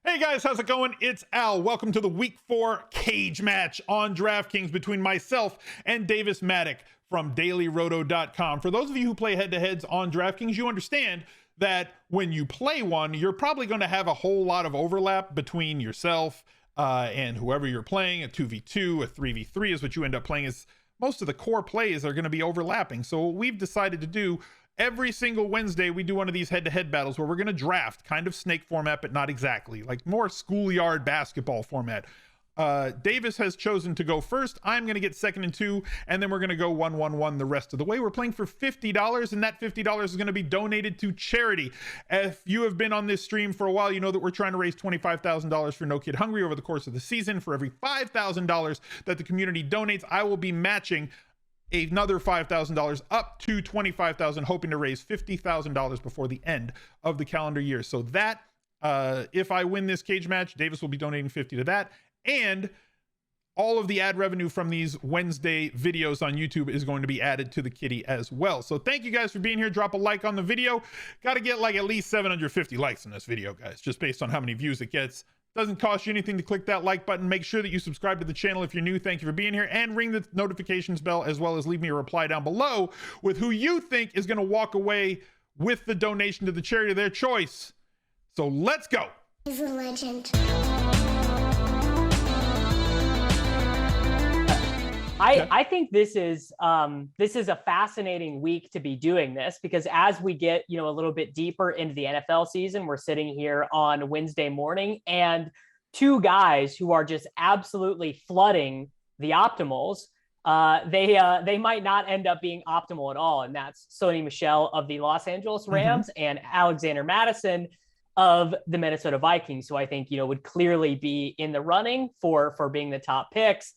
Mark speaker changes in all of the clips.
Speaker 1: Hey guys, how's it going? It's Al. Welcome to the Week 4 cage match on Draftkings between myself and Davis Mattek from dailyroto.com. For those of you who play head-to-heads on Draftkings, you understand that when you play one, you're probably going to have a whole lot of overlap between yourself and whoever you're playing. A 2v2, a 3v3 is what you end up playing. Is most of the core plays are going to be overlapping. So what we've decided to do, every single Wednesday, we do one of these head-to-head battles where we're going to draft, kind of snake format, but not exactly, like more schoolyard basketball format. Davis has chosen to go first. I'm going to get second and 2, and then we're going to go 1-1-1 the rest of the way. We're playing for $50, and that $50 is going to be donated to charity. If you have been on this stream for a while, you know that we're trying to raise $25,000 for No Kid Hungry over the course of the season. For every $5,000 that the community donates, I will be matching another $5,000 up to $25,000, hoping to raise $50,000 before the end of the calendar year. So that, if I win this cage match, Davis will be donating 50 to that. And all of the ad revenue from these Wednesday videos on YouTube is going to be added to the kitty as well. So thank you guys for being here. Drop a like on the video. Got to get like at least 750 likes in this video, guys, just based on how many views it gets. Doesn't cost you anything to click that like button. Make sure that you subscribe to the channel if you're new. Thank you for being here, and ring the notifications bell, as well as leave me a reply down below with who you think is going to walk away with the donation to the charity of their choice. So let's go.
Speaker 2: He's a legend.
Speaker 3: I think this is a fascinating week to be doing this, because as we get, a little bit deeper into the NFL season, we're sitting here on Wednesday morning, and two guys who are just absolutely flooding the optimals. They might not end up being optimal at all, and that's Sony Michel of the Los Angeles Rams and Alexander Mattison of the Minnesota Vikings, who I think would clearly be in the running for being the top picks.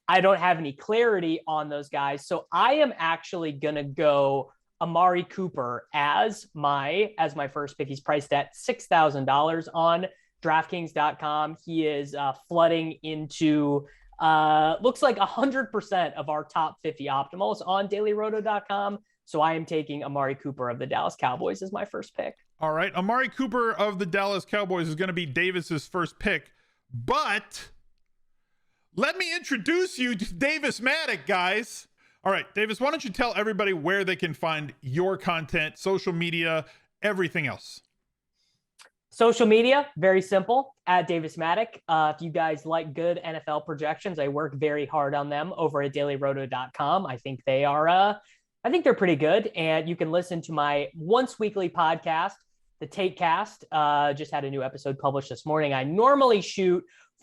Speaker 3: I don't have any clarity on those guys. So I am actually going to go Amari Cooper as my first pick. He's priced at $6,000 on DraftKings.com. He is flooding into looks like 100% of our top 50 optimals on dailyroto.com. So I am taking Amari Cooper of the Dallas Cowboys as my first pick.
Speaker 1: All right. Amari Cooper of the Dallas Cowboys is going to be Davis's first pick, but let me introduce you to Davis Mattek, guys. All right, Davis, why don't you tell everybody where they can find your content, social media, everything else?
Speaker 3: Social media, very simple, at Davis Mattek. If you guys like good NFL projections, I work very hard on them over at dailyroto.com. I think they are, they're pretty good. And you can listen to my once weekly podcast, the Takecast. Just had a new episode published this morning. I normally shoot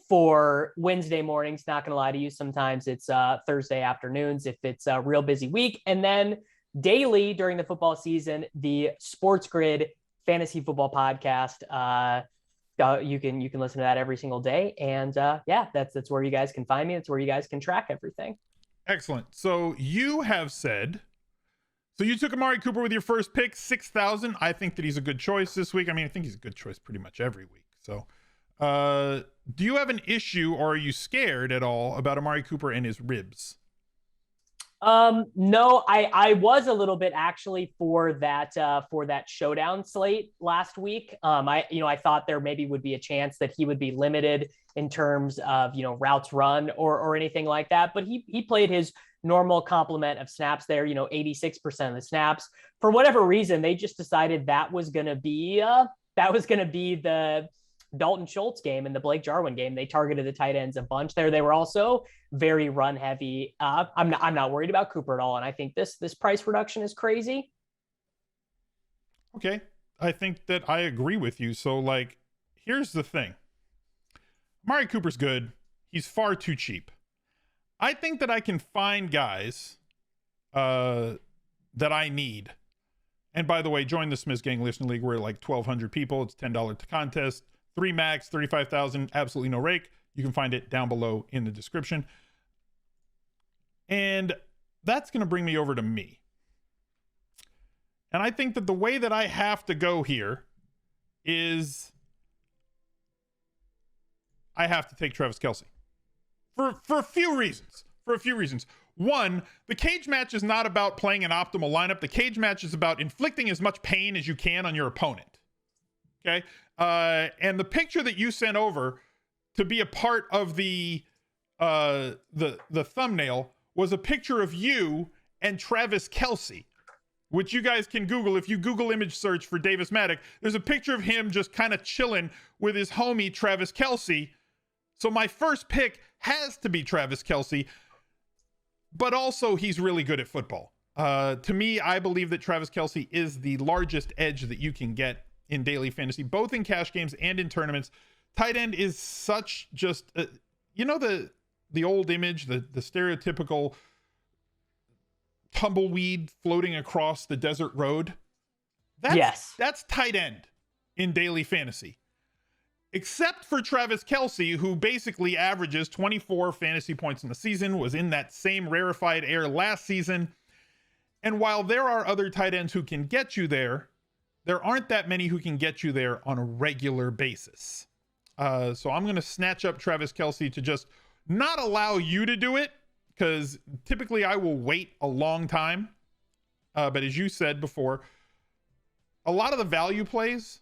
Speaker 3: for Wednesday mornings. Not going to lie to you. Sometimes it's Thursday afternoons if it's a real busy week. And then daily during the football season, the Sports Grid Fantasy Football Podcast. You can listen to that every single day. And that's where you guys can find me. That's where you guys can track everything.
Speaker 1: Excellent. So you have said, so you took Amari Cooper with your first pick, 6,000. I think that he's a good choice this week. I mean, I think he's a good choice pretty much every week. So do you have an issue, or are you scared at all about Amari Cooper and his ribs?
Speaker 3: No, I was a little bit actually for that showdown slate last week. I thought there maybe would be a chance that he would be limited in terms of, routes run or anything like that. But he played his normal complement of snaps there, 86% of the snaps. For whatever reason, they just decided that was going to be the Dalton Schultz game and the Blake Jarwin game. They targeted the tight ends a bunch there. They were also very run heavy. I'm not worried about Cooper at all. And I think this price reduction is crazy.
Speaker 1: Okay. I think that I agree with you. So here's the thing. Amari Cooper's good. He's far too cheap. I think that I can find guys that I need. And by the way, join the Smith Gang Listener League. We're like 1,200 people. It's $10 to contest. 3 max, 35,000, absolutely no rake. You can find it down below in the description. And that's going to bring me over to me. And I think that the way that I have to go here is I have to take Travis Kelce for a few reasons. One, the cage match is not about playing an optimal lineup. The cage match is about inflicting as much pain as you can on your opponent. Okay. And the picture that you sent over to be a part of the thumbnail was a picture of you and Travis Kelce, which you guys can Google. If you Google image search for Davis Mattek, there's a picture of him just kind of chilling with his homie Travis Kelce. So my first pick has to be Travis Kelce, but also he's really good at football. To me, I believe that Travis Kelce is the largest edge that you can get in daily fantasy, both in cash games and in tournaments. Tight end is such just, the old image, the stereotypical tumbleweed floating across the desert road. That's tight end in daily fantasy. Except for Travis Kelce, who basically averages 24 fantasy points in the season, was in that same rarefied air last season. And while there are other tight ends who can get you there, there aren't that many who can get you there on a regular basis. So I'm going to snatch up Travis Kelce to just not allow you to do it, because typically I will wait a long time. But as you said before, a lot of the value plays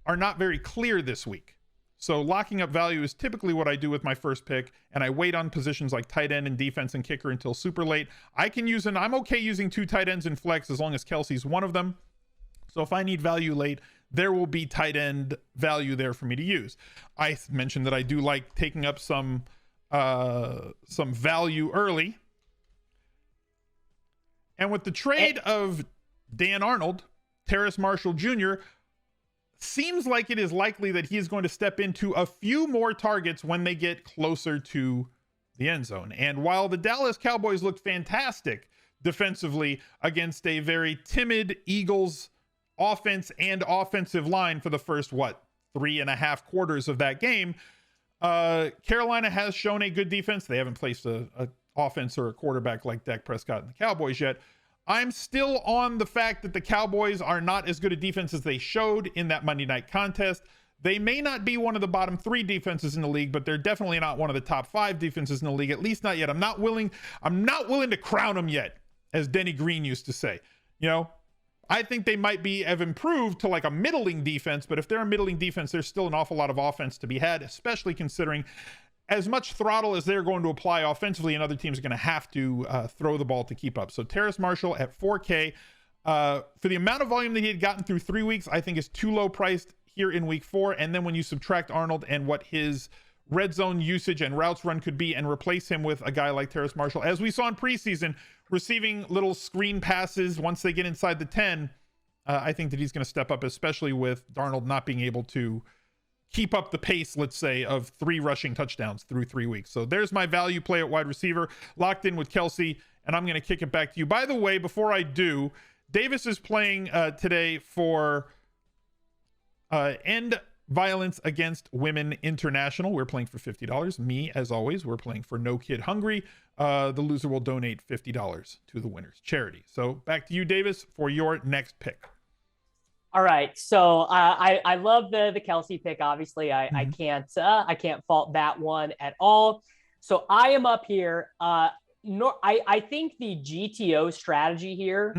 Speaker 1: are not very clear this week. So locking up value is typically what I do with my first pick, and I wait on positions like tight end and defense and kicker until super late. I'm okay using 2 tight ends in flex as long as Kelce's one of them. So if I need value late, there will be tight end value there for me to use. I mentioned that I do like taking up some value early. And with the trade of Dan Arnold, Terrace Marshall Jr., seems like it is likely that he is going to step into a few more targets when they get closer to the end zone. And while the Dallas Cowboys looked fantastic defensively against a very timid Eagles offense and offensive line for the first, 3.5 quarters of that game, Carolina has shown a good defense. They haven't placed a offense or a quarterback like Dak Prescott and the Cowboys yet. I'm still on the fact that the Cowboys are not as good a defense as they showed in that Monday night contest. They may not be one of the bottom 3 defenses in the league, but they're definitely not one of the top 5 defenses in the league, at least not yet. I'm not willing to crown them yet, as Denny Green used to say. I think they might have improved to like a middling defense, but if they're a middling defense, there's still an awful lot of offense to be had, especially considering as much throttle as they're going to apply offensively, and other teams are going to have to throw the ball to keep up. So Terrace Marshall at 4K for the amount of volume that he had gotten through 3 weeks, I think is too low priced here in week 4. And then when you subtract Arnold and what his red zone usage and routes run could be and replace him with a guy like Terrace Marshall, as we saw in preseason, receiving little screen passes once they get inside the 10, I think that he's going to step up, especially with Darnold not being able to keep up the pace, let's say, of 3 rushing touchdowns through 3 weeks. So there's my value play at wide receiver, locked in with Kelce, and I'm going to kick it back to you. By the way, before I do, Davis is playing today for End Violence Against Women International. We're playing for $50. Me, as always, we're playing for No Kid Hungry. The loser will donate $50 to the winner's charity. So back to you, Davis, for your next pick.
Speaker 3: All right, so I love the Kelce pick. Obviously, I can't fault that one at all. So I am up here. I think the GTO strategy here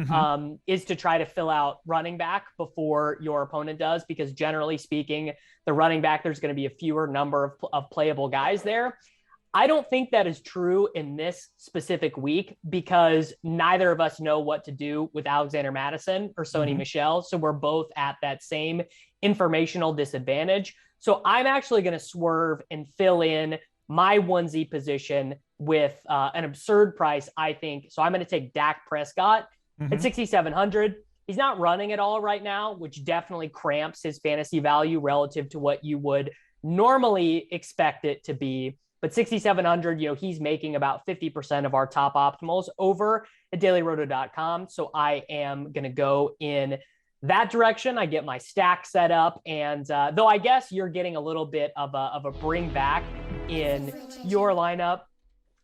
Speaker 3: is to try to fill out running back before your opponent does, because generally speaking, the running back, there's going to be a fewer number of playable guys there. I don't think that is true in this specific week, because neither of us know what to do with Alexander Mattison or Sony Michel. So we're both at that same informational disadvantage. So I'm actually going to swerve and fill in my onesie position with an absurd price, I think. So I'm going to take Dak Prescott at 6,700. He's not running at all right now, which definitely cramps his fantasy value relative to what you would normally expect it to be. But 6,700, he's making about 50% of our top optimals over at dailyroto.com. So I am going to go in that direction. I get my stack set up. And though I guess you're getting a little bit of a bring back in your lineup.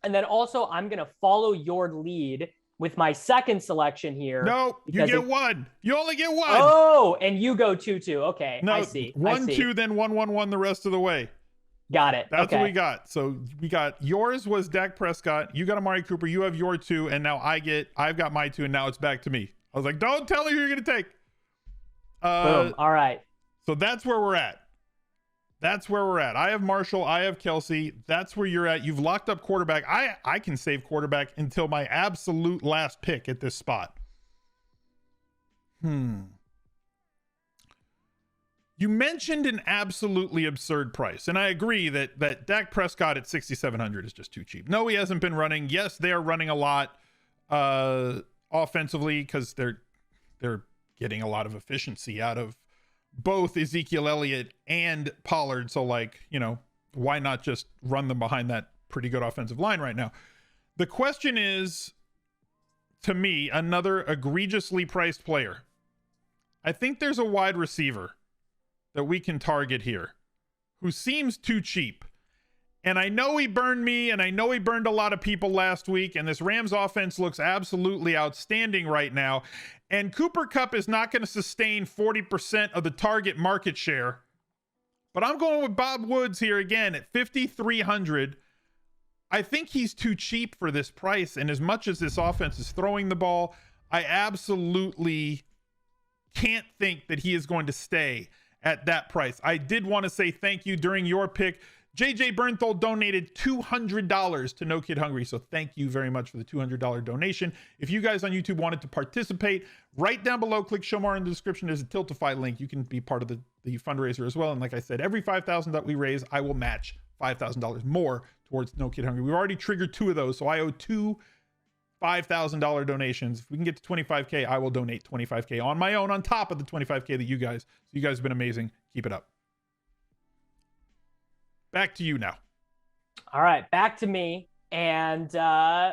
Speaker 3: And then also I'm going to follow your lead with my second selection here.
Speaker 1: No, you get one. You only get one.
Speaker 3: Oh, and you go 2-2. Okay,
Speaker 1: no,
Speaker 3: I see.
Speaker 1: 1-2, then 1-1-1 the rest of the way.
Speaker 3: Got it.
Speaker 1: That's what we got. So we got, yours was Dak Prescott. You got Amari Cooper. You have your 2. And now I've got my 2. And now it's back to me. I was like, don't tell me who you're going to take.
Speaker 3: Boom. All right.
Speaker 1: So that's where we're at. That's where we're at. I have Marshall. I have Kelce. That's where you're at. You've locked up quarterback. I can save quarterback until my absolute last pick at this spot. You mentioned an absolutely absurd price, and I agree that Dak Prescott at 6,700 is just too cheap. No, he hasn't been running. Yes, they are running a lot offensively because they're getting a lot of efficiency out of both Ezekiel Elliott and Pollard. So, like, you know, why not just run them behind that pretty good offensive line right now? The question is, to me, another egregiously priced player. I think there's a wide receiver that we can target here who seems too cheap. And I know he burned me, and I know he burned a lot of people last week, and this Rams offense looks absolutely outstanding right now. And Cooper Kupp is not going to sustain 40% of the target market share. But I'm going with Bob Woods here again at 5,300. I think he's too cheap for this price. And as much as this offense is throwing the ball, I absolutely can't think that he is going to stay at that price. I did want to say thank you during your pick. JJ Bernthal donated $200 to No Kid Hungry. So thank you very much for the $200 donation. If you guys on YouTube wanted to participate, right down below, click show more in the description. There's a Tiltify link. You can be part of the fundraiser as well. And like I said, every $5,000 that we raise, I will match $5,000 more towards No Kid Hungry. We've already triggered 2 of those. So I owe 2 $5,000 donations. If we can get to 25K, I will donate 25K on my own on top of the 25K that you guys. So you guys have been amazing. Keep it up. Back to you now.
Speaker 3: All right, back to me. And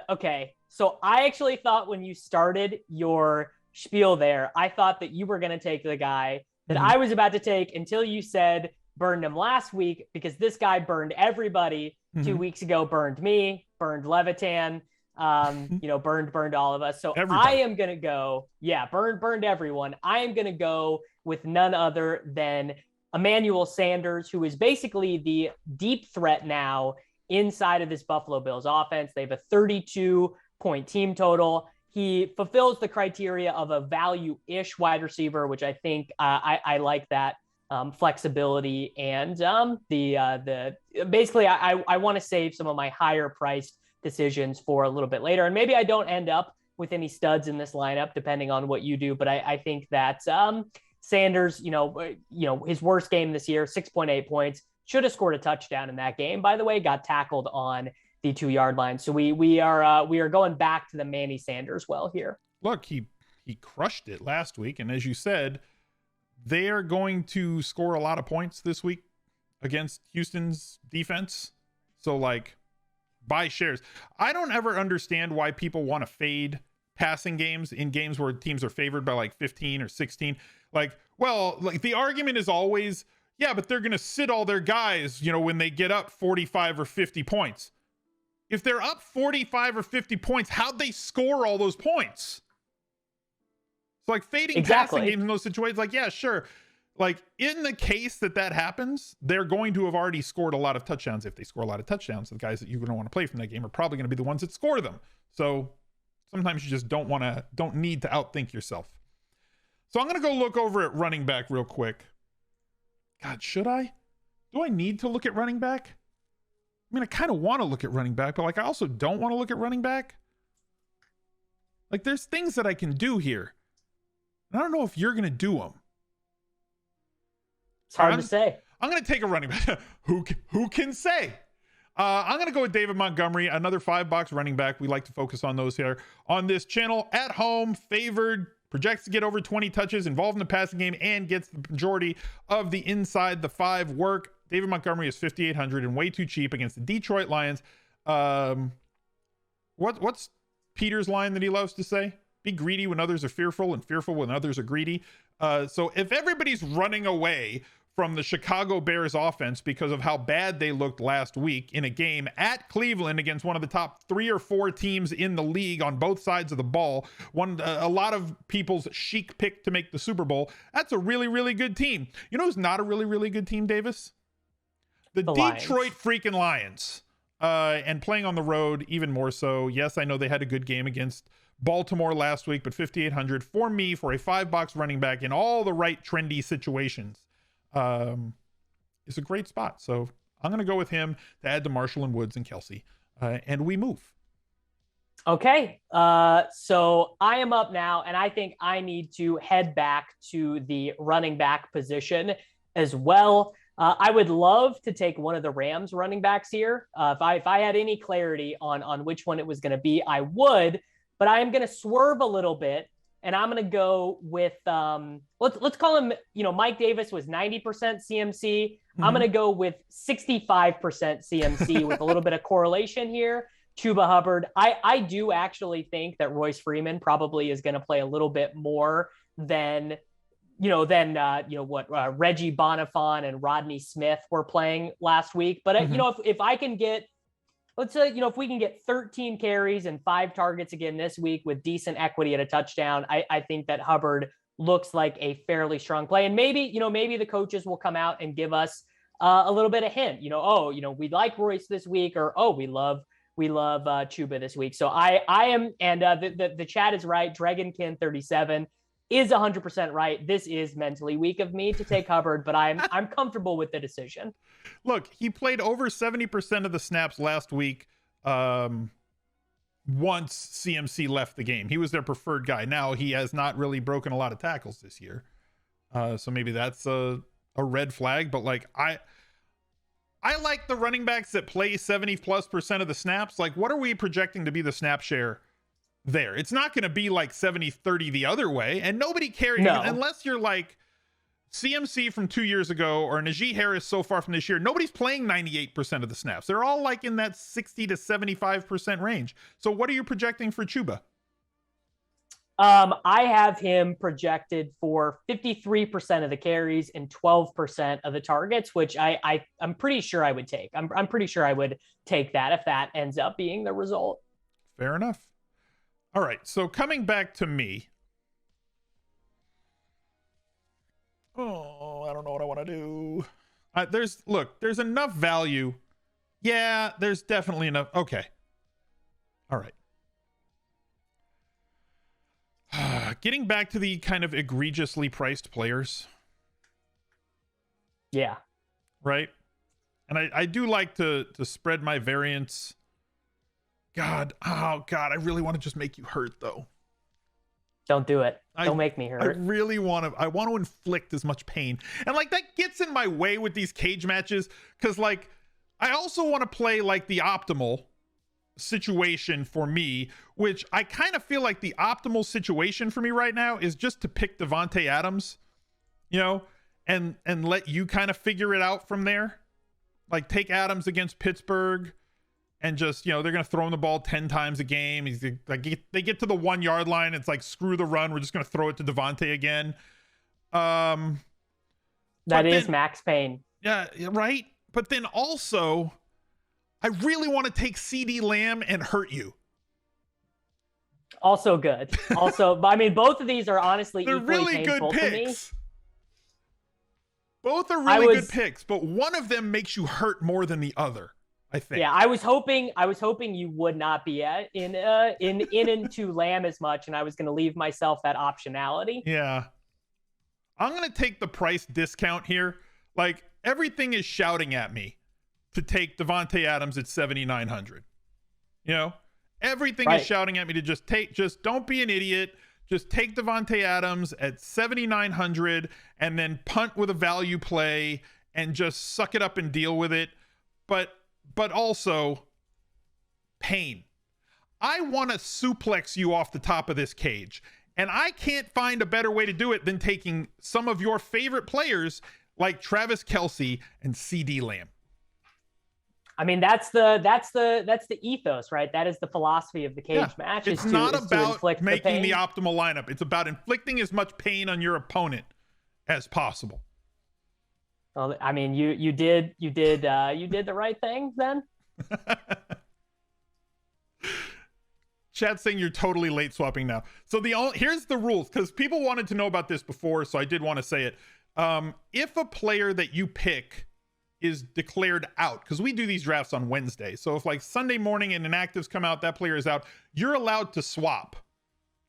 Speaker 3: okay, so I actually thought when you started your spiel there, I thought that you were going to take the guy that I was about to take until you said burned him last week, because this guy burned everybody 2 weeks ago, burned me, burned Levitan, burned all of us. So everybody. I am going to go, burned everyone. I am going to go with none other than Emmanuel Sanders, who is basically the deep threat now inside of this Buffalo Bills offense. They have a 32-point team total. He fulfills the criteria of a value-ish wide receiver, which I think I like that flexibility. And basically I want to save some of my higher priced decisions for a little bit later. And maybe I don't end up with any studs in this lineup, depending on what you do. But I think that Sanders, his worst game this year, 6.8 points, should have scored a touchdown in that game. By the way, got tackled on the 2-yard line. So we are going back to the Manny Sanders well here.
Speaker 1: Look, he crushed it last week, and as you said, they are going to score a lot of points this week against Houston's defense. So, like, buy shares. I don't ever understand why people want to fade passing games in games where teams are favored by like 15 or 16. Like, well, like the argument is always, yeah, but they're going to sit all their guys, when they get up 45 or 50 points. If they're up 45 or 50 points, how'd they score all those points? It's like fading passing games in those situations. Like, yeah, sure. Like, in the case that happens, they're going to have already scored a lot of touchdowns. If they score a lot of touchdowns, the guys that you're going to want to play from that game are probably going to be the ones that score them. So sometimes you just don't need to outthink yourself. So I'm going to go look over at running back real quick. God, should I? Do I need to look at running back? I mean, I kind of want to look at running back, but like I also don't want to look at running back. Like, there's things that I can do here. And I don't know if you're going to do them.
Speaker 3: It's hard to say.
Speaker 1: I'm going to take a running back. Who can say? I'm going to go with David Montgomery, another $5 running back. We like to focus on those here on this channel. At home, favored, projects to get over 20 touches, involved in the passing game, and gets the majority of the inside the 5 work. David Montgomery is 5,800 and way too cheap against the Detroit Lions. What's Peter's line that he loves to say? Be greedy when others are fearful, and fearful when others are greedy. So if everybody's running away from the Chicago Bears offense because of how bad they looked last week in a game at Cleveland against one of the top 3 or 4 teams in the league on both sides of the ball, a lot of people's chic pick to make the Super Bowl, that's a really, really good team. You know who's not a really, really good team, Davis? The Detroit freaking Lions. And playing on the road even more so. Yes, I know they had a good game against Baltimore last week, but 5,800 for me for a $5 running back in all the right trendy situations. is a great spot. So I'm going to go with him to add to Marshall and Woods and Kelce, and we move.
Speaker 3: Okay, so I am up now, and I think I need to head back to the running back position as well. I would love to take one of the Rams running backs here. If I had any clarity on which one it was going to be, I would, but I am going to swerve a little bit, and I'm going to go with, let's call him, Mike Davis was 90% CMC. Mm-hmm. I'm going to go with 65% CMC with a little bit of correlation here. Chuba Hubbard. I do actually think that Royce Freeman probably is going to play a little bit more than Reggie Bonifant and Rodney Smith were playing last week. But if I can get, let's say, if we can get 13 carries and 5 targets again this week with decent equity at a touchdown, I think that Hubbard looks like a fairly strong play. And maybe the coaches will come out and give us a little bit of hint, we like Royce this week, or, we love Chuba this week. So I am, and the chat is right. Dragonkin 37 is 100% right. This is mentally weak of me to take Hubbard, but I'm comfortable with the decision.
Speaker 1: Look, he played over 70% of the snaps last week. Once CMC left the game, he was their preferred guy. Now he has not really broken a lot of tackles this year. So maybe that's a red flag, but like, I like the running backs that play 70+% of the snaps. Like, what are we projecting to be the snap share there? It's not going to be like 70-30 the other way. And nobody cares unless you're like CMC from 2 years ago or Najee Harris so far from this year. Nobody's playing 98% of the snaps. They're all like in that 60 to 75% range. So what are you projecting for Chuba?
Speaker 3: I have him projected for 53% of the carries and 12% of the targets, which I'm pretty sure I would take. I'm pretty sure I would take that if that ends up being the result.
Speaker 1: Fair enough. All right. So coming back to me. Oh, I don't know what I want to do. There's enough value. Yeah, there's definitely enough. Okay. All right. Getting back to the kind of egregiously priced players.
Speaker 3: Yeah.
Speaker 1: Right. And I do like to spread my variance. I really want to just make you hurt though.
Speaker 3: Don't do it. Don't make me hurt.
Speaker 1: I really want to inflict as much pain. And like that gets in my way with these cage matches. Cause like, I also want to play like the optimal situation for me, which I kind of feel like the optimal situation for me right now is just to pick Davante Adams, and let you kind of figure it out from there. Like take Adams against Pittsburgh and just, they're going to throw him the ball 10 times a game. They get to the 1 yard line. It's like, screw the run. We're just going to throw it to Davante again.
Speaker 3: That is Max Payne.
Speaker 1: Yeah. Right. But then also, I really want to take CD Lamb and hurt you.
Speaker 3: Also good. Also, I mean, both of these are honestly
Speaker 1: they're
Speaker 3: equally
Speaker 1: really
Speaker 3: painful
Speaker 1: good
Speaker 3: to me.
Speaker 1: picks. Both are really good picks, but one of them makes you hurt more than the other, I think.
Speaker 3: Yeah, I was hoping you would not be into Lamb as much, and I was going to leave myself that optionality.
Speaker 1: Yeah. I'm going to take the price discount here. Like, everything is shouting at me to take Davante Adams at 7,900. Everything is shouting at me to just don't be an idiot. Just take Davante Adams at 7,900 and then punt with a value play and just suck it up and deal with it. But also pain. I want to suplex you off the top of this cage, and I can't find a better way to do it than taking some of your favorite players like Travis Kelce and CD Lamb.
Speaker 3: I mean, that's the ethos, right? That is the philosophy of the cage match.
Speaker 1: It's not about making the optimal lineup. It's about inflicting as much pain on your opponent as possible.
Speaker 3: Well, I mean, you did the right thing then.
Speaker 1: Chat's saying you're totally late swapping now. So here's the rules, because people wanted to know about this before, so I did want to say it. If a player that you pick is declared out, because we do these drafts on Wednesday, so if like Sunday morning and inactives come out, that player is out, you're allowed to swap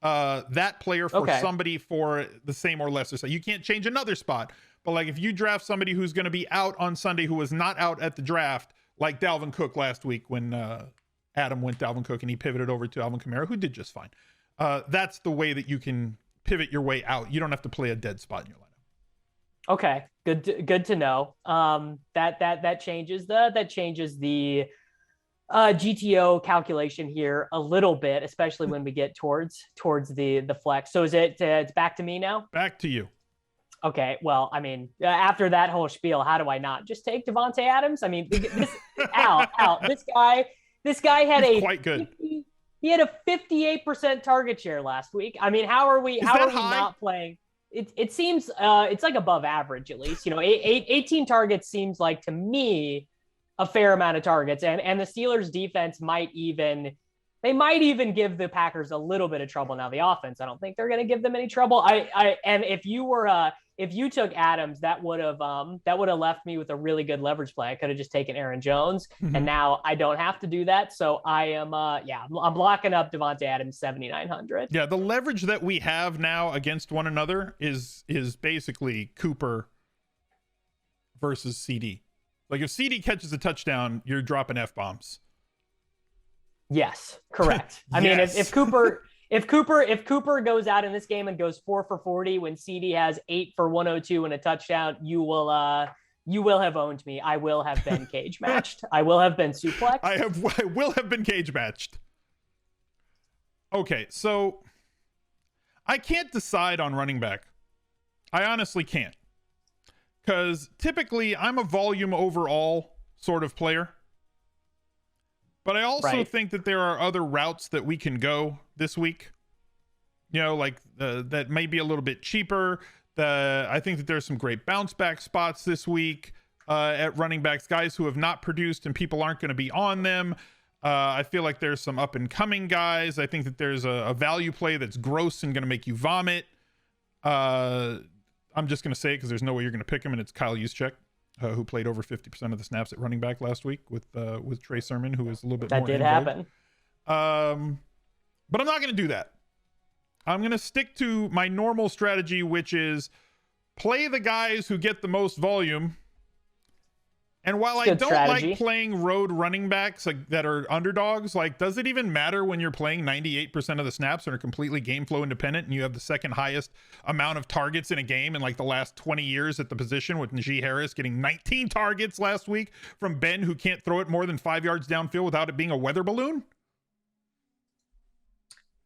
Speaker 1: that player for somebody for the same or lesser. So you can't change another spot, But like if you draft somebody who's going to be out on Sunday who was not out at the draft, like Dalvin Cook last week when Adam went Dalvin Cook and he pivoted over to Alvin Kamara, who did just fine. That's the way that you can pivot your way out. You don't have to play a dead spot in your lineup.
Speaker 3: Okay, good to know. That changes the GTO calculation here a little bit, especially when we get towards the flex. So is it's back to me now?
Speaker 1: Back to you.
Speaker 3: Okay, well, I mean, after that whole spiel, how do I not just take Devontae Adams? I mean, this guy had
Speaker 1: quite good.
Speaker 3: He had a 58% target share last week. I mean, how are we not playing? It seems it's like above average at least. 18 targets seems like to me a fair amount of targets, and the Steelers defense might even give the Packers a little bit of trouble. Now the offense, I don't think they're going to give them any trouble. And if you took Adams, that would have left me with a really good leverage play. I could have just taken Aaron Jones, and now I don't have to do that. So I am I'm locking up Devontae Adams 7,900.
Speaker 1: Yeah, the leverage that we have now against one another is basically Cooper versus CD. Like if CD catches a touchdown, you're dropping F-bombs.
Speaker 3: Yes, correct. I mean, if Cooper goes out in this game and goes 4 for 40 when CD has 8 for 102 and a touchdown, you will have owned me. I will have been cage matched. I will have been suplexed.
Speaker 1: I will have been cage matched. Okay, so I can't decide on running back. I honestly can't. Because typically I'm a volume overall sort of player. But I also think that there are other routes that we can go this week. Like that may be a little bit cheaper. I think that there's some great bounce back spots this week at running backs, guys who have not produced and people aren't going to be on them. I feel like there's some up and coming guys. I think that there's a value play that's gross and going to make you vomit. I'm just going to say it because there's no way you're going to pick him, and it's Kyle Juszczyk, who played over 50% of the snaps at running back last week with Trey Sermon, who is a little bit more.
Speaker 3: That did happen.
Speaker 1: But I'm not going to do that. I'm going to stick to my normal strategy, which is play the guys who get the most volume. And while I don't like playing road running backs that are underdogs, does it even matter when you're playing 98% of the snaps and are completely game flow independent and you have the second highest amount of targets in a game in the last 20 years at the position, with Najee Harris getting 19 targets last week from Ben, who can't throw it more than 5 yards downfield without it being a weather balloon?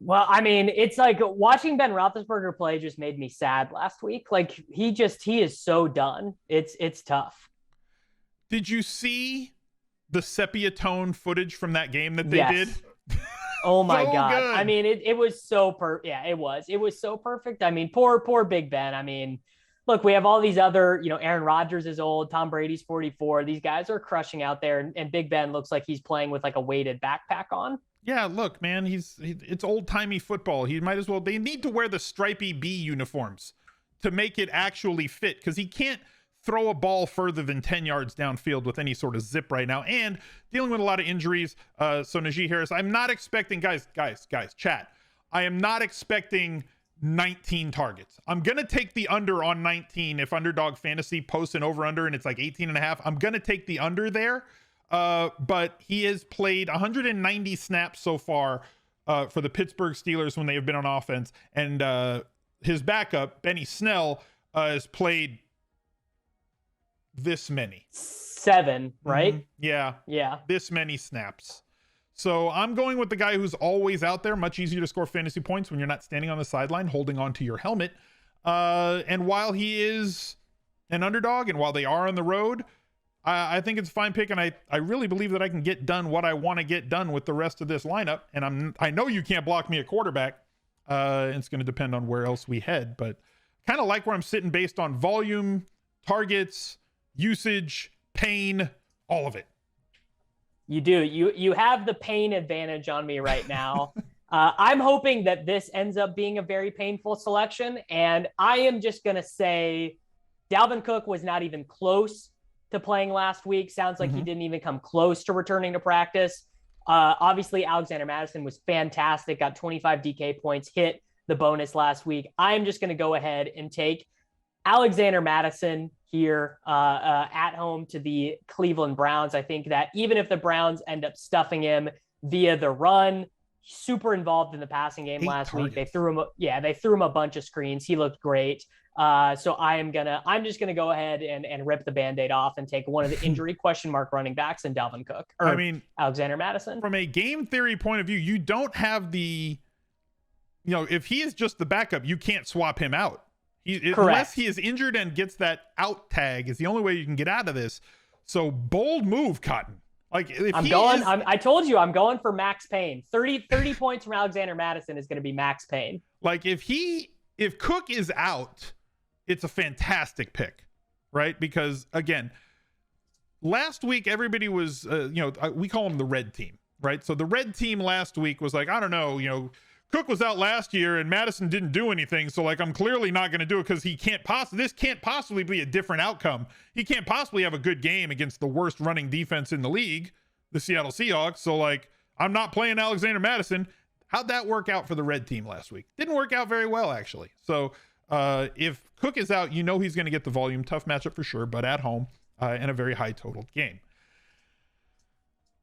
Speaker 3: Well, I mean, it's like watching Ben Roethlisberger play just made me sad last week. He is so done. It's tough.
Speaker 1: Did you see the sepia tone footage from that game that they did?
Speaker 3: Oh my God. Good. I mean, it was so it was so perfect. I mean, poor Big Ben. I mean, look, we have all these other, Aaron Rodgers is old, Tom Brady's 44. These guys are crushing out there, and Big Ben looks like he's playing with a weighted backpack on.
Speaker 1: Yeah, look, man, it's old-timey football. He might as well. They need to wear the stripy B uniforms to make it actually fit, because he can't throw a ball further than 10 yards downfield with any sort of zip right now, and dealing with a lot of injuries. So Najee Harris, I'm not expecting, guys, chat. I am not expecting 19 targets. I'm going to take the under on 19. If Underdog Fantasy posts an over under and it's 18.5, I'm going to take the under there. But he has played 190 snaps so far for the Pittsburgh Steelers when they have been on offense. And his backup, Benny Snell, has played this many. 7, right?
Speaker 3: Mm-hmm. Yeah.
Speaker 1: This many snaps. So I'm going with the guy who's always out there. Much easier to score fantasy points when you're not standing on the sideline holding on to your helmet. And while he is an underdog and while they are on the road, I think it's a fine pick, and I really believe that I can get done what I want to get done with the rest of this lineup. And I know you can't block me at quarterback. It's going to depend on where else we head, but kind of like where I'm sitting based on volume, targets, usage, pain, all of it.
Speaker 3: You do. You have the pain advantage on me right now. I'm hoping that this ends up being a very painful selection, and I am just going to say Dalvin Cook was not even close to playing last week. Sounds like he didn't even come close to returning to practice. Obviously, Alexander Mattison was fantastic, got 25 DK points, hit the bonus last week. I'm just going to go ahead and take Alexander Mattison here at home to the Cleveland Browns. I think that even if the Browns end up stuffing him via the run, super involved in the passing game last week. They threw him a bunch of screens. He looked great. So I'm just gonna go ahead and rip the Band-Aid off and take one of the injury question mark running backs in Dalvin Cook. Alexander Mattison.
Speaker 1: From a game theory point of view, you don't have if he is just the backup, you can't swap him out. Unless he is injured and gets that out tag is the only way you can get out of this. So bold move, Cotton. Like if
Speaker 3: I told you I'm going for Max Payne. 30 points from Alexander Mattison is going to be Max Payne.
Speaker 1: Like if Cook is out, it's a fantastic pick, right? Because again, last week everybody was we call them the red team, right? So the red team last week was like, I don't know, Cook was out last year and Mattison didn't do anything. So like, I'm clearly not going to do it because this can't possibly be a different outcome. He can't possibly have a good game against the worst running defense in the league, the Seattle Seahawks. So like, I'm not playing Alexander Mattison. How'd that work out for the red team last week? Didn't work out very well, actually. So if Cook is out, he's going to get the volume. Tough matchup for sure, but at home and a very high totaled game.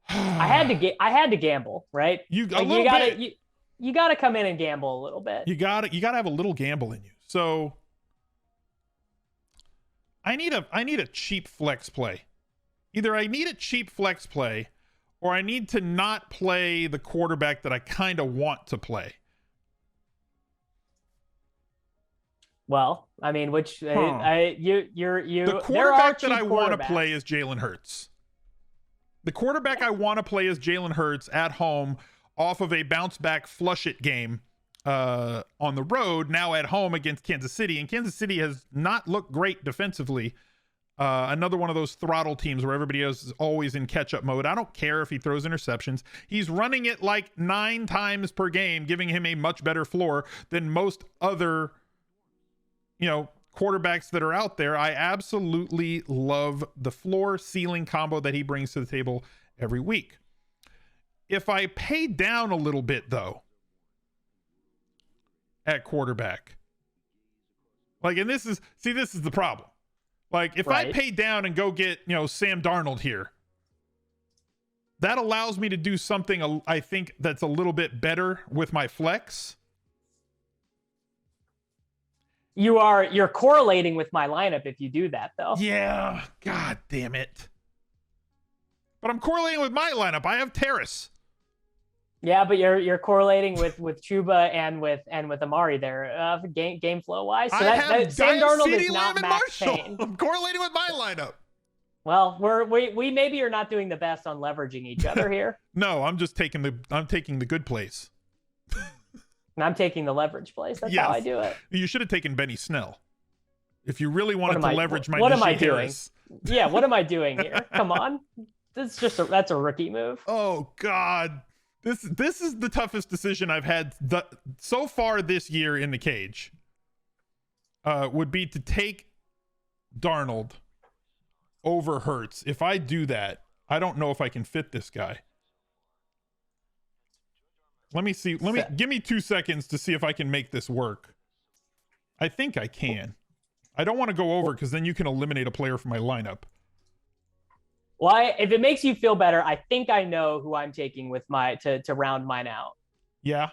Speaker 3: I had to gamble, right? You got to come in and gamble a little bit.
Speaker 1: You got to have a little gamble in you. So I need a cheap flex play. Either I need a cheap flex play or I need to not play the quarterback that I kind of want to play.
Speaker 3: Well, I mean, the
Speaker 1: quarterback that I want to play is Jalen Hurts. The quarterback I want to play is Jalen Hurts at home off of a bounce back flush it game on the road, now at home against Kansas City. And Kansas City has not looked great defensively. Another one of those throttle teams where everybody is always in catch-up mode. I don't care if he throws interceptions. He's running it like 9 times per game, giving him a much better floor than most other, quarterbacks that are out there. I absolutely love the floor ceiling combo that he brings to the table every week. If I pay down a little bit, though, at quarterback, and this is the problem. Like, if I pay down and go get, Sam Darnold here, that allows me to do something I think that's a little bit better with my flex.
Speaker 3: You're correlating with my lineup if you do that, though.
Speaker 1: Yeah, god damn it. But I'm correlating with my lineup. I have Terrace.
Speaker 3: Yeah, but you're correlating with Chuba and with Amari there, game flow wise. So Sam Darnold is not Max Payne.
Speaker 1: I'm correlating with my lineup.
Speaker 3: Well, we maybe are not doing the best on leveraging each other here.
Speaker 1: No, I'm taking the good plays.
Speaker 3: And I'm taking the leverage plays. That's how I do it.
Speaker 1: You should have taken Benny Snell. If you really wanted to leverage my
Speaker 3: Najee
Speaker 1: Harris.
Speaker 3: Yeah, what am I doing here? Come on. That's a rookie move.
Speaker 1: Oh God. This is the toughest decision I've had so far this year in the cage. Would be to take Darnold over Hurts. If I do that, I don't know if I can fit this guy. Let me see. Give me 2 seconds to see if I can make this work. I think I can. I don't want to go over because then you can eliminate a player from my lineup.
Speaker 3: Well, if it makes you feel better, I think I know who I'm taking with to round mine out.
Speaker 1: Yeah.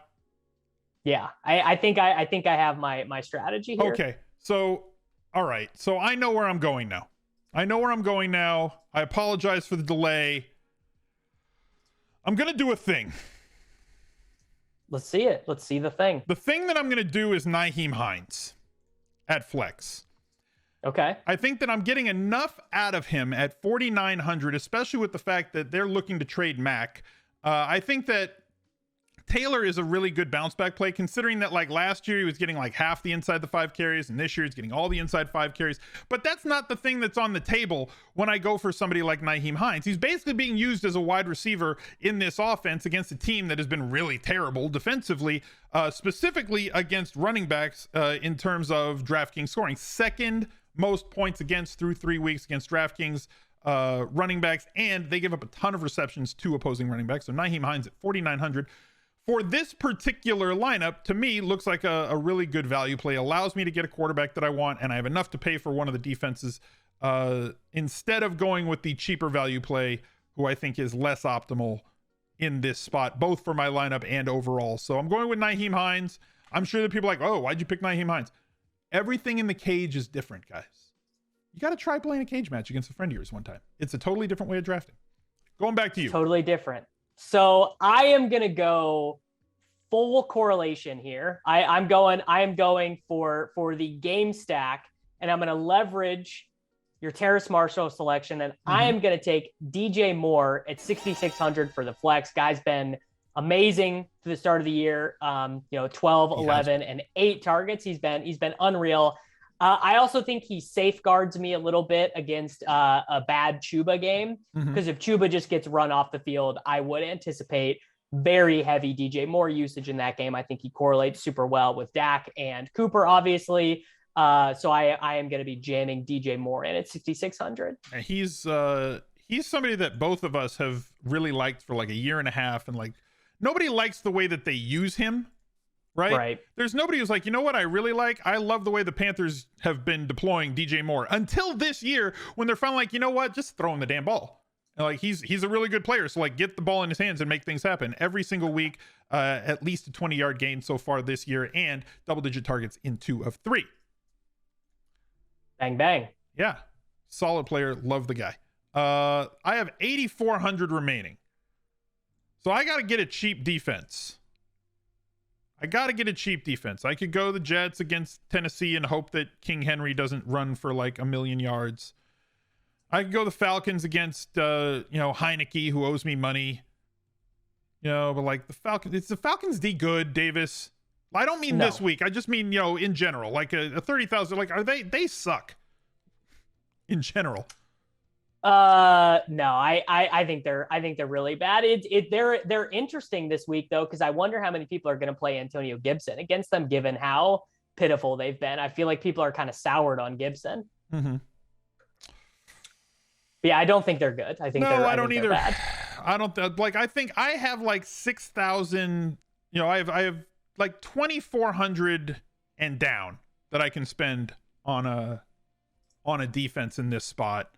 Speaker 3: Yeah. I think I have my strategy here.
Speaker 1: Okay. So, all right. So I know where I'm going now. I apologize for the delay. I'm going to do a thing.
Speaker 3: Let's see it. Let's see the thing.
Speaker 1: The thing that I'm going to do is Nyheim Hines at flex.
Speaker 3: Okay.
Speaker 1: I think that I'm getting enough out of him at 4,900, especially with the fact that they're looking to trade Mac. I think that Taylor is a really good bounce back play, considering that like last year he was getting like half the inside the 5 carries, and this year he's getting all the inside 5 carries. But that's not the thing that's on the table when I go for somebody like Nyheim Hines. He's basically being used as a wide receiver in this offense against a team that has been really terrible defensively, specifically against running backs in terms of DraftKings scoring. Second most points against through 3 weeks against DraftKings running backs, and they give up a ton of receptions to opposing running backs. So Nyheim Hines at 4,900. for this particular lineup, to me, looks like a really good value play. Allows me to get a quarterback that I want, and I have enough to pay for one of the defenses instead of going with the cheaper value play, who I think is less optimal in this spot, both for my lineup and overall. So I'm going with Nyheim Hines. I'm sure that people are like, oh, why'd you pick Nyheim Hines? Everything in the cage is different, guys. You got to try playing a cage match against a friend of yours one time. It's a totally different way of drafting. Going back to you.
Speaker 3: Totally different. So I am going to go full correlation here. I am going for the game stack, and I'm going to leverage your Terrace Marshall selection. And I am going to take DJ Moore at 6,600 for the flex. Guy's been amazing to the start of the year. 12, 11, and 8 targets. He's been unreal. I also think he safeguards me a little bit against a bad Chuba game, because if Chuba just gets run off the field, I would anticipate very heavy DJ Moore usage in that game. I think he correlates super well with Dak and Cooper, obviously. So I am going to be jamming DJ Moore in at 6,600.
Speaker 1: And he's somebody that both of us have really liked for like a year and a half, and like nobody likes the way that they use him. Right. There's nobody who's like, you know what I really like? I love the way the Panthers have been deploying DJ Moore until this year, when they're finally like, you know what? Just throw him the damn ball. And like, he's a really good player. So like, get the ball in his hands and make things happen every single week. At least a 20-yard gain so far this year, and double-digit targets in 2 of 3.
Speaker 3: Bang, bang.
Speaker 1: Yeah. Solid player. Love the guy. I have 8,400 remaining. So I got to get a cheap defense. I could go the Jets against Tennessee and hope that King Henry doesn't run for like 1,000,000 yards. I could go the Falcons against, Heineke, who owes me money. But like the Falcons, it's the Falcons D good, Davis. I don't mean this week. I just mean, in general, like a 30,000, like they suck in general.
Speaker 3: No, I think they're really bad. They're interesting this week though, because I wonder how many people are going to play Antonio Gibson against them, given how pitiful they've been. I feel like people are kind of soured on Gibson. Yeah, I don't think they're good. I think
Speaker 1: I don't either.
Speaker 3: Bad.
Speaker 1: I don't like. I think I have like 6,000. I have like 2,400 and down that I can spend on a defense in this spot.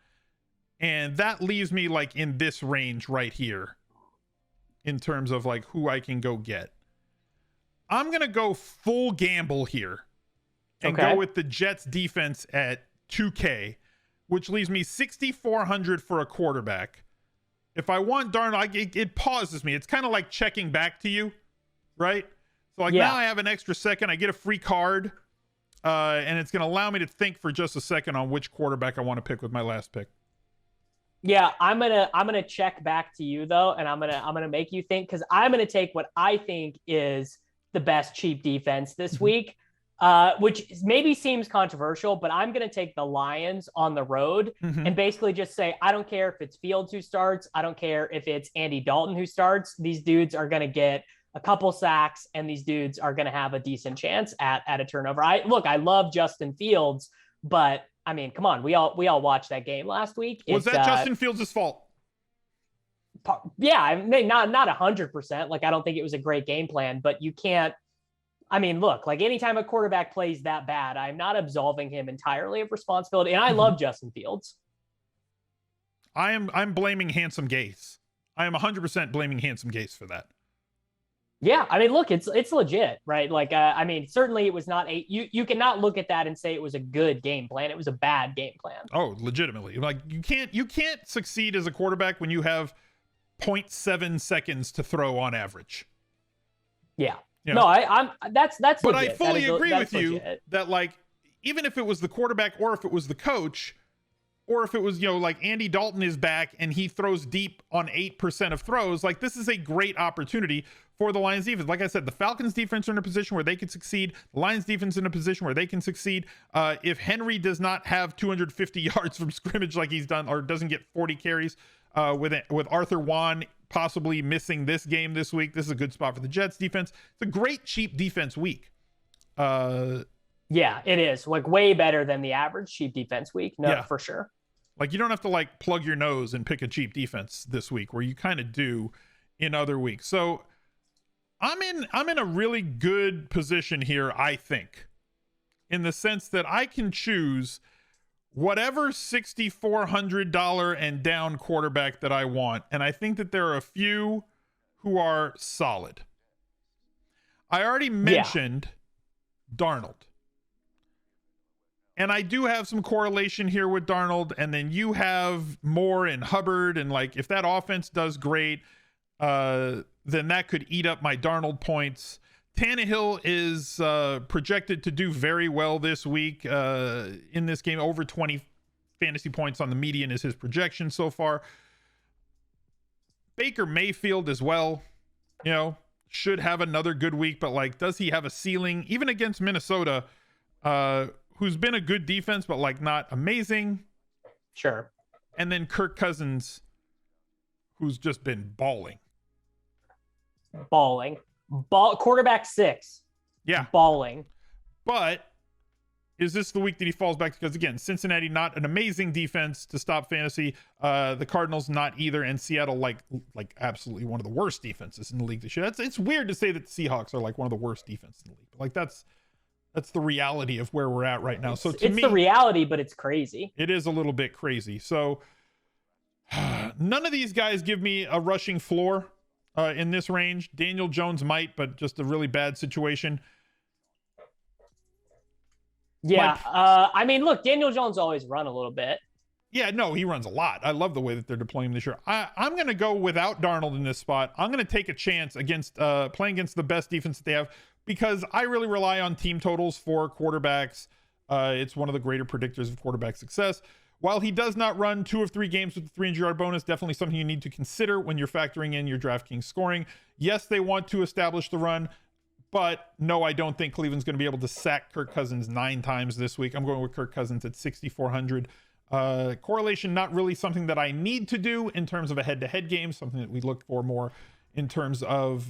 Speaker 1: And that leaves me like in this range right here in terms of like who I can go get. I'm going to go full gamble here and go with the Jets defense at 2K, which leaves me 6,400 for a quarterback. If I want Darnold, it pauses me. It's kind of like checking back to you, right? So like now I have an extra second. I get a free card, and it's going to allow me to think for just a second on which quarterback I want to pick with my last pick.
Speaker 3: Yeah, I'm gonna check back to you though, and I'm gonna make you think, because I'm gonna take what I think is the best cheap defense this week, which maybe seems controversial, but I'm gonna take the Lions on the road and basically just say, I don't care if it's Fields who starts, I don't care if it's Andy Dalton who starts. These dudes are gonna get a couple sacks, and these dudes are gonna have a decent chance at a turnover. I love Justin Fields, but I mean, come on, we all watched that game last week.
Speaker 1: Was that Justin Fields' fault?
Speaker 3: Yeah, I mean, not 100%. Like, I don't think it was a great game plan, but you can't. I mean, look, like anytime a quarterback plays that bad, I'm not absolving him entirely of responsibility. And I love Justin Fields.
Speaker 1: I'm blaming Handsome Gase. I am 100% blaming Handsome Gase for that.
Speaker 3: Yeah, I mean, look, it's legit, right? Like, I mean, certainly it was not you cannot look at that and say it was a good game plan. It was a bad game plan.
Speaker 1: Oh, legitimately. Like, you can't succeed as a quarterback when you have 0.7 seconds to throw on average.
Speaker 3: Yeah. No, that's
Speaker 1: But
Speaker 3: legit.
Speaker 1: I fully agree with you that, like, even if it was the quarterback or if it was the coach, or if it was, like Andy Dalton is back and he throws deep on 8% of throws, like, this is a great opportunity for the Lions defense. Like I said, the Falcons defense are in a position where they can succeed. The Lions defense in a position where they can succeed. If Henry does not have 250 yards from scrimmage like he's done, or doesn't get 40 carries, with Arthur Juan possibly missing this game this week, this is a good spot for the Jets defense. It's a great cheap defense week.
Speaker 3: Yeah, it is, like, way better than the average cheap defense week. No, for sure.
Speaker 1: Like, you don't have to like plug your nose and pick a cheap defense this week, where you kind of do in other weeks. So I'm in a really good position here, I think, in the sense that I can choose whatever $6,400 and down quarterback that I want. And I think that there are a few who are solid. I already mentioned Darnold. And I do have some correlation here with Darnold. And then you have Moore and Hubbard. And like, if that offense does great, then that could eat up my Darnold points. Tannehill is projected to do very well this week in this game. Over 20 fantasy points on the median is his projection so far. Baker Mayfield as well, should have another good week, but like, does he have a ceiling? Even against Minnesota, who's been a good defense, but like not amazing.
Speaker 3: Sure.
Speaker 1: And then Kirk Cousins, who's just been balling.
Speaker 3: Quarterback 6.
Speaker 1: Yeah.
Speaker 3: Balling.
Speaker 1: But is this the week that he falls back? Because again, Cincinnati, not an amazing defense to stop fantasy. The Cardinals, not either. And Seattle, like absolutely one of the worst defenses in the league this year. It's weird to say that the Seahawks are like one of the worst defenses in the league. But like that's the reality of where we're at right now. So to me,
Speaker 3: it's the reality, but it's crazy.
Speaker 1: It is a little bit crazy. So none of these guys give me a rushing floor in this range. Daniel Jones might, but just a really bad situation.
Speaker 3: Yeah. I mean, look, Daniel Jones always run a little bit.
Speaker 1: Yeah, no, he runs a lot. I love the way that they're deploying him this year. I'm going to go without Darnold in this spot. I'm going to take a chance against playing against the best defense that they have, because I really rely on team totals for quarterbacks. It's one of the greater predictors of quarterback success. While he does not run 2 of 3 games with the 300-yard bonus, definitely something you need to consider when you're factoring in your DraftKings scoring. Yes, they want to establish the run, but no, I don't think Cleveland's going to be able to sack Kirk Cousins 9 times this week. I'm going with Kirk Cousins at 6,400. Correlation, not really something that I need to do in terms of a head-to-head game, something that we look for more in terms of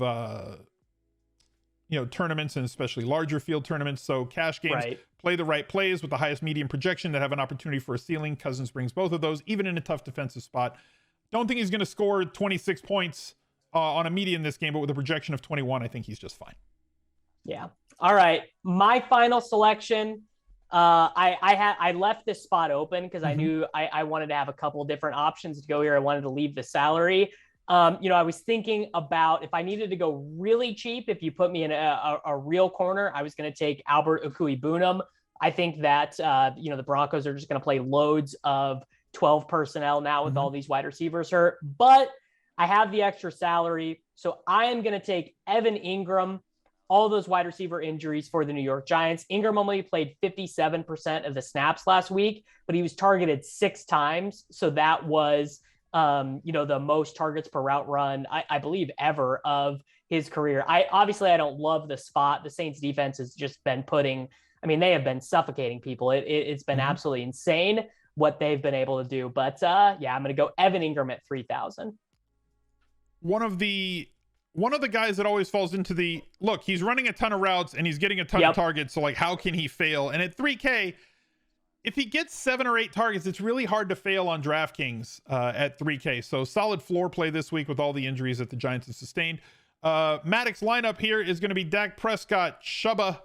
Speaker 1: tournaments, and especially larger field tournaments. So cash games, right. Play the right plays with the highest median projection that have an opportunity for a ceiling. Cousins brings both of those, even in a tough defensive spot. Don't think he's going to score 26 points on a median this game, but with a projection of 21, I think he's just fine.
Speaker 3: Yeah. All right. My final selection. I left this spot open because I knew I wanted to have a couple different options to go here. I wanted to leave the salary. I was thinking about if I needed to go really cheap, if you put me in a real corner, I was going to take Albert Okuibunam. I think that, the Broncos are just going to play loads of 12 personnel now with all these wide receivers hurt, but I have the extra salary. So I am going to take Evan Ingram, all those wide receiver injuries for the New York Giants. Ingram only played 57% of the snaps last week, but he was targeted 6 times. So that was, the most targets per route run, I believe, ever of his career. I don't love the spot. The Saints defense has just been they have been suffocating people. It's been absolutely insane what they've been able to do. But I'm going to go Evan Ingram at 3,000.
Speaker 1: One of the guys that always falls into the look, he's running a ton of routes and he's getting a ton of targets. So like, how can he fail? And at 3K, if he gets 7 or 8 targets, it's really hard to fail on DraftKings at 3K. So solid floor play this week with all the injuries that the Giants have sustained. Mattek's lineup here is going to be Dak Prescott, Chuba,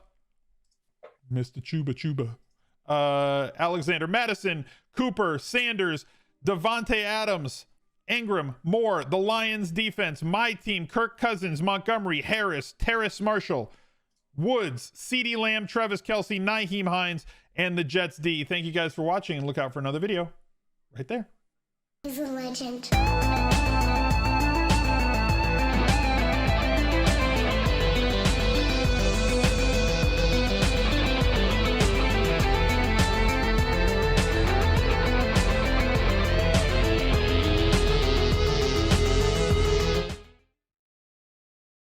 Speaker 1: Mr. Chuba, Alexander Mattison, Cooper, Sanders, Devontae Adams, Ingram, Moore, the Lions defense, my team, Kirk Cousins, Montgomery, Harris, Terrace Marshall, Woods, CeeDee Lamb, Travis Kelce, Nyheim Hines, and the Jets D. Thank you guys for watching, and look out for another video right there.
Speaker 2: He's a legend.